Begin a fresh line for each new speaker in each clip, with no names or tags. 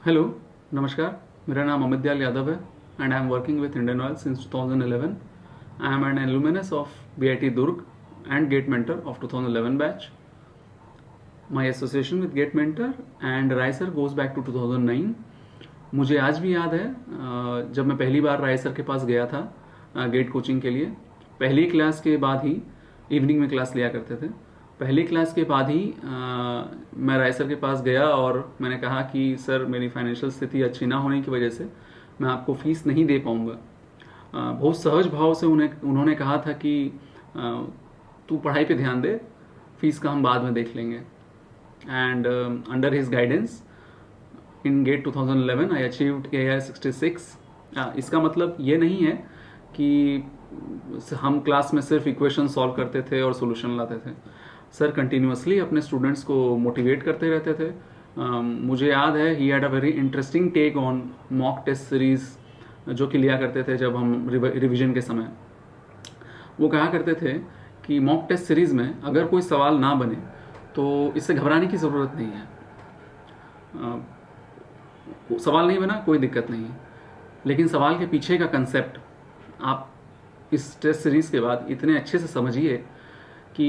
Hello, नमस्कार। मेरा नाम अमित दयाल यादव है and I am working with Indian Oil since 2011. I am an alumnus of BIT Durg and Gate Mentor of 2011 batch. My association with Gate Mentor and Raisar goes back to 2009. मुझे आज भी याद है जब मैं पहली बार राय सर के पास गया था गेट कोचिंग के लिए। पहली क्लास के बाद ही इवनिंग में क्लास लिया करते थे। पहली क्लास के बाद ही मैं राय सर के पास गया और मैंने कहा कि सर मेरी फाइनेंशियल स्थिति अच्छी ना होने की वजह से मैं आपको फीस नहीं दे पाऊँगा। बहुत सहज भाव से उन्होंने कहा था कि तू पढ़ाई पे ध्यान दे, फीस का हम बाद में देख लेंगे। And under his guidance in GATE 2011 I achieved AIR 66. इसका मतलब ये नहीं है कि हम क्लास में सिर्फ इक्वेशन सॉल्व करते थे और सोल्यूशन लाते थे। सर कंटिन्यूसली अपने स्टूडेंट्स को मोटिवेट करते रहते थे। मुझे याद है he had a very interesting take on mock test series जो कि लिया करते थे जब हम रिवीजन के समय। वो कहा करते थे कि मॉक टेस्ट सीरीज़ में अगर कोई सवाल ना बने तो इससे घबराने की ज़रूरत नहीं है। सवाल नहीं बना कोई दिक्कत नहीं है, लेकिन सवाल के पीछे का कंसेप्ट आप इस टेस्ट सीरीज़ के बाद इतने अच्छे से समझिए कि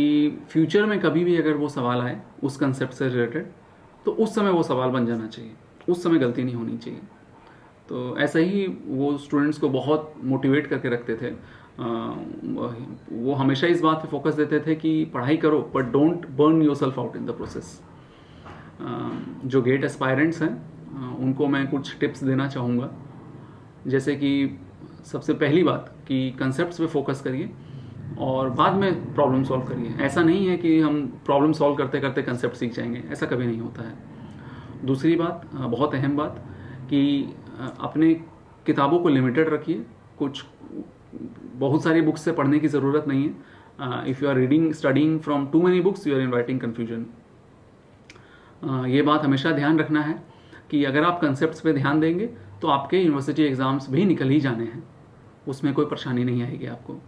फ्यूचर में कभी भी अगर वो सवाल आए उस कंसेप्ट से रिलेटेड तो उस समय वो सवाल बन जाना चाहिए, उस समय गलती नहीं होनी चाहिए। तो ऐसा ही वो स्टूडेंट्स को बहुत मोटिवेट करके रखते थे। वो हमेशा इस बात पे फोकस देते थे कि पढ़ाई करो but don't burn yourself out in the process. जो गेट एस्पायरेंट्स हैं उनको मैं कुछ टिप्स देना चाहूँगा, जैसे कि सबसे पहली बात कि कंसेप्ट्स पे फोकस करिए और बाद में प्रॉब्लम सॉल्व करिए। ऐसा नहीं है कि हम प्रॉब्लम सॉल्व करते करते कंसेप्ट सीख जाएंगे, ऐसा कभी नहीं होता है। दूसरी बात, बहुत अहम बात, कि अपने किताबों को लिमिटेड रखिए। कुछ बहुत सारी बुक्स से पढ़ने की ज़रूरत नहीं है। If you are reading studying from too many books you are inviting confusion. ये बात हमेशा ध्यान रखना है कि अगर आप कंसेप्ट्स पे ध्यान देंगे तो आपके यूनिवर्सिटी एग्ज़ाम्स भी निकल ही जाने हैं, उसमें कोई परेशानी नहीं आएगी आपको।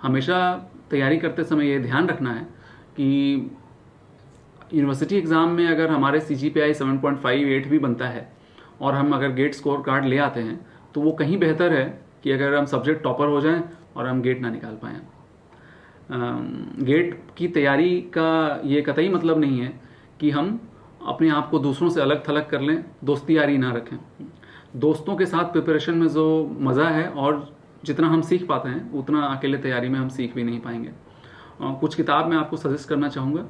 हमेशा तैयारी करते समय ये ध्यान रखना है कि यूनिवर्सिटी एग्ज़ाम में अगर हमारे CGPI 7.58 भी बनता है और हम अगर गेट स्कोर कार्ड ले आते हैं तो वो कहीं बेहतर है कि अगर हम सब्जेक्ट टॉपर हो जाएं और हम गेट ना निकाल पाएँ। गेट की तैयारी का ये कतई मतलब नहीं है कि हम अपने आप को दूसरों से अलग थलग कर लें, दोस्ती यारी ना रखें। दोस्तों के साथ प्रिपरेशन में जो मज़ा है और जितना हम सीख पाते हैं उतना अकेले तैयारी में हम सीख भी नहीं पाएंगे। कुछ किताब मैं आपको सजेस्ट करना चाहूँगा,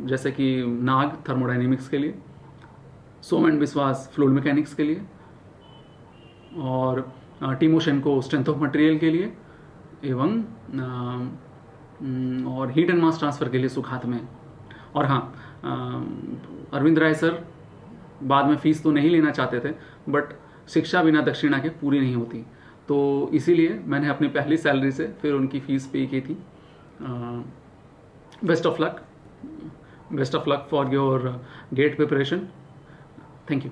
जैसे कि नाग थर्मोडाइनमिक्स के लिए, सोम एंड विश्वास फ्लूइड मैकेनिक्स के लिए, और टिमोशेंको स्ट्रेंथ ऑफ मटेरियल के लिए, एवं और हीट एंड मास ट्रांसफ़र के लिए सुखात में। और हाँ, अरविंद राय सर बाद में फ़ीस तो नहीं लेना चाहते थे, बट शिक्षा बिना दक्षिणा के पूरी नहीं होती, तो इसीलिए मैंने अपनी पहली सैलरी से फिर उनकी फ़ीस पे की थी। Best of luck for your GATE preparation. Thank you.